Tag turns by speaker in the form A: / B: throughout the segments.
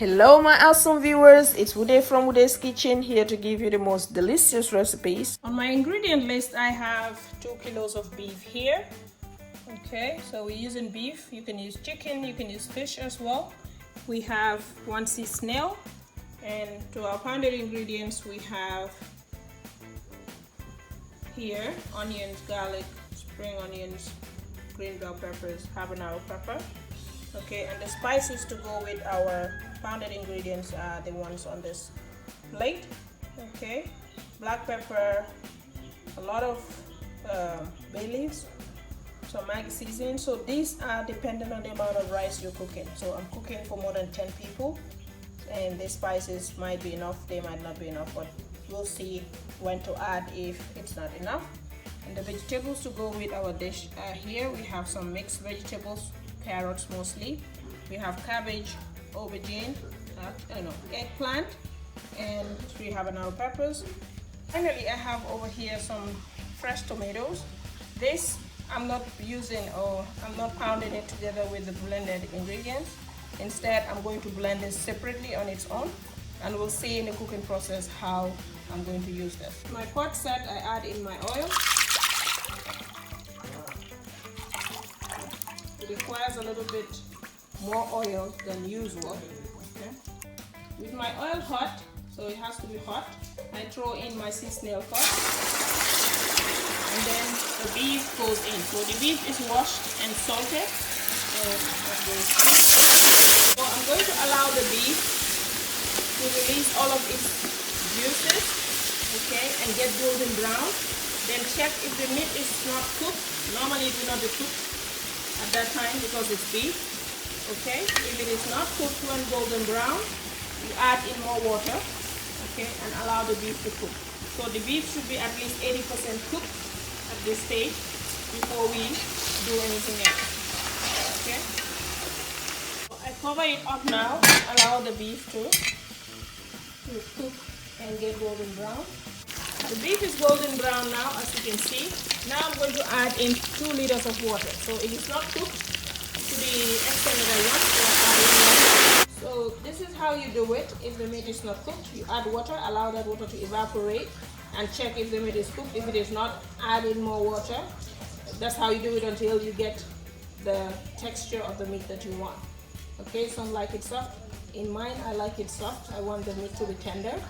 A: Hello my awesome viewers, it's Uday from Uday's Kitchen here to give you the most delicious recipes. On my ingredient list I have 2 kilos of beef here. Okay, so we're using beef. You can use chicken, you can use fish as well. We have 1 sea snail, and to our pounded ingredients we have here onions, garlic, spring onions, green bell peppers, habanaro pepper. Okay, and the spices to go with our pounded ingredients are the ones on this plate. Okay, black pepper, a lot of bay leaves, some maggi seasoning. So these are dependent on the amount of rice you're cooking. So I'm cooking for more than 10 people, and the spices might be enough, they might not be enough, but we'll see when to add if it's not enough. And the vegetables to go with our dish here we have some mixed vegetables, carrots mostly. We have cabbage, aubergine, eggplant, and 3 habanero peppers. Finally, I have over here some fresh tomatoes. This I'm not using, or I'm not pounding it together with the blended ingredients. Instead, I'm going to blend this separately on its own, and we'll see in the cooking process how I'm going to use this. My pot set, I add in my oil. It requires a little bit more oil than usual. Okay. With my oil hot, so it has to be hot, I throw in my sea snail cut, and then the beef goes in. So the beef is washed and salted. So I'm going to allow the beef to release all of its juices, okay, and get golden brown. Then check if the meat is not cooked. Normally it will not be cooked at that time because it's beef. Okay, if it is not cooked when golden brown, you add in more water, okay, and allow the beef to cook. So the beef should be at least 80% cooked at this stage before we do anything else. Okay, so I cover it up now, allow the beef to cook and get golden brown. The beef is golden brown now, as you can see. Now I'm going to add in 2 liters of water. So it is not cooked to the extent that I want, so I add in water. So this is how you do it. If the meat is not cooked, you add water, allow that water to evaporate, and check if the meat is cooked. If it is not, add in more water. That's how you do it until you get the texture of the meat that you want. Okay, some like it soft. In mine, I like it soft. I want the meat to be tender.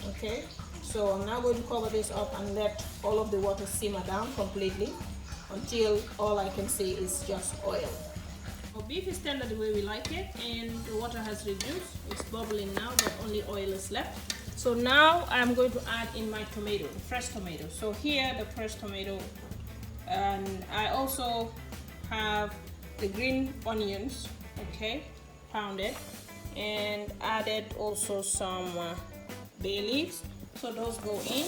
A: Okay, so I'm now going to cover this up and let all of the water simmer down completely until all I can see is just oil. Our beef is tender the way we like it, and the water has reduced. It's bubbling now, but only oil is left. So now I'm going to add in my tomato, the fresh tomato. So here the fresh tomato, and I also have the green onions, okay, pounded, and added also some bay leaves. So those go in.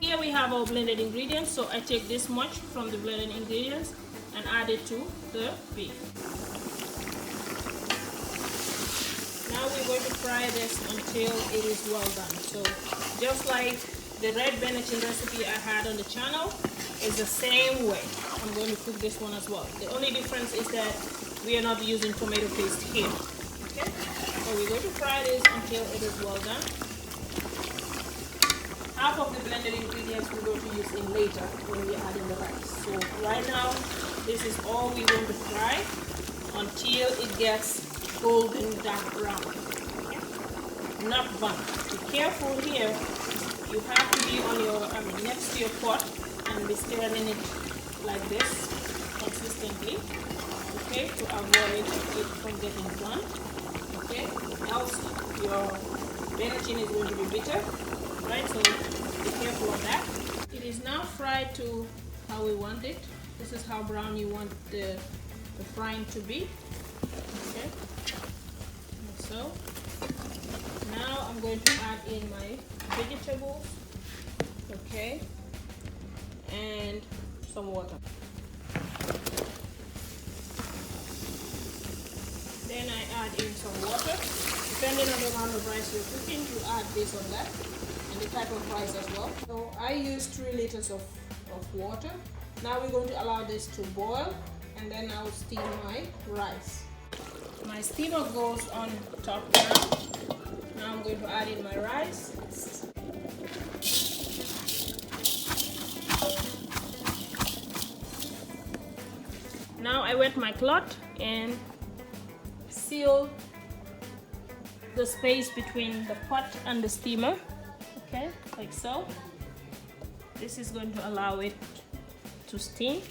A: Here we have our blended ingredients. So I take this much from the blended ingredients and add it to the beef. Now we're going to fry this until it is well done. So just like the red Benachin recipe I had on the channel, is the same way I'm going to cook this one as well. The only difference is that we are not using tomato paste here. Okay, so we're going to fry this until it is well done. Half of the blended ingredients we're going to use in later when we add in the rice. So right now, this is all we want to fry until it gets golden dark brown. Okay? Not burnt. Be careful here. You have to be on your, next to your pot and be stirring it like this consistently. Okay, to avoid it from getting burnt. Okay, else your Benachin is going to be bitter. Right, so be careful of that. It is now fried to how we want it. This is how brown you want the frying to be. Okay, so now I'm going to add in my vegetables, okay, and some water. Then I add in some water. Depending on the amount of rice you're cooking, you add this or that, and the type of rice as well. So I use 3 liters of water. Now we're going to allow this to boil, and then I'll steam my rice. My steamer goes on top now. Now I'm going to add in my rice. Now I wet my cloth and seal the space between the pot and the steamer. Okay, like so. This is going to allow it to steam.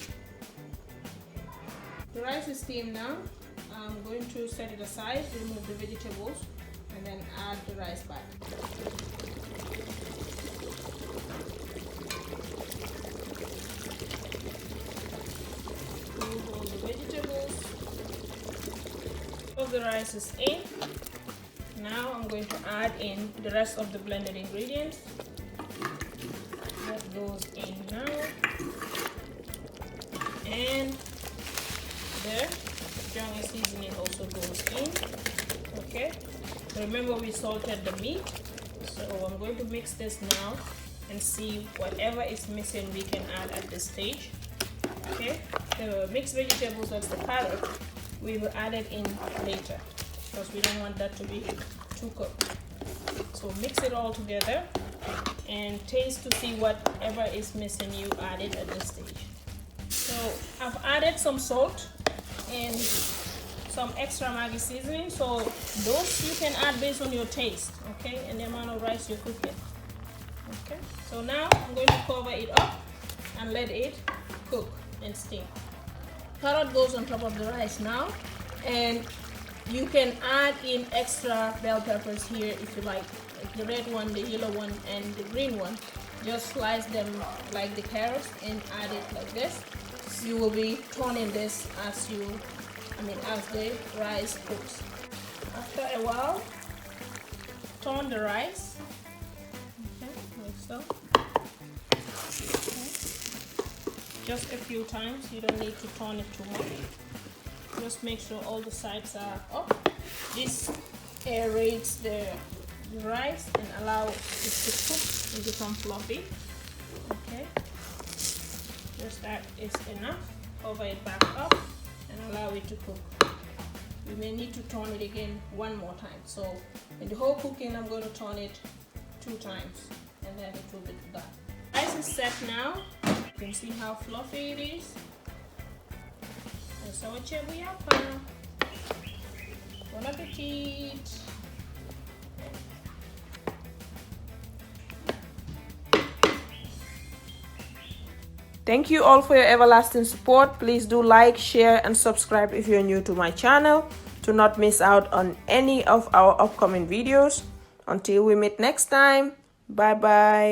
A: The rice is steamed now. I'm going to set it aside, remove the vegetables, and then add the rice back. Remove all the vegetables. All the rice is in. Now I'm going to add in the rest of the blended ingredients. That goes in now. And the Jongi seasoning also goes in. Okay. Remember we salted the meat. So I'm going to mix this now and see whatever is missing we can add at this stage. Okay. The mixed vegetables, that's the carrot, we will add it in later because we don't want that to be too cooked. So mix it all together and taste to see whatever is missing you add it at this stage. So I've added some salt and some extra Maggi seasoning, so those you can add based on your taste, okay, and the amount of rice you're cooking. Okay, so now I'm going to cover it up and let it cook and steam. Carrot goes on top of the rice now, and you can add in extra bell peppers here if you like the red one, the yellow one, and the green one. Just slice them like the carrots and add it like this. You will be turning this as the rice cooks. After a while, turn the rice. Okay, like so. Okay. Just a few times. You don't need to turn it too much. Just make sure all the sides are up. This aerates the rice and allow it to cook and become fluffy. Okay. Just that is enough. Cover it back up and allow it to cook. You may need to turn it again one more time. So in the whole cooking, I'm going to turn it 2 times and then it will be done. Rice is set now. You can see how fluffy it is. And so thiebou yappi. Bon appetit. Thank you all for your everlasting support. Please do like, share, and subscribe if you're new to my channel to not miss out on any of our upcoming videos. Until we meet next time, bye bye.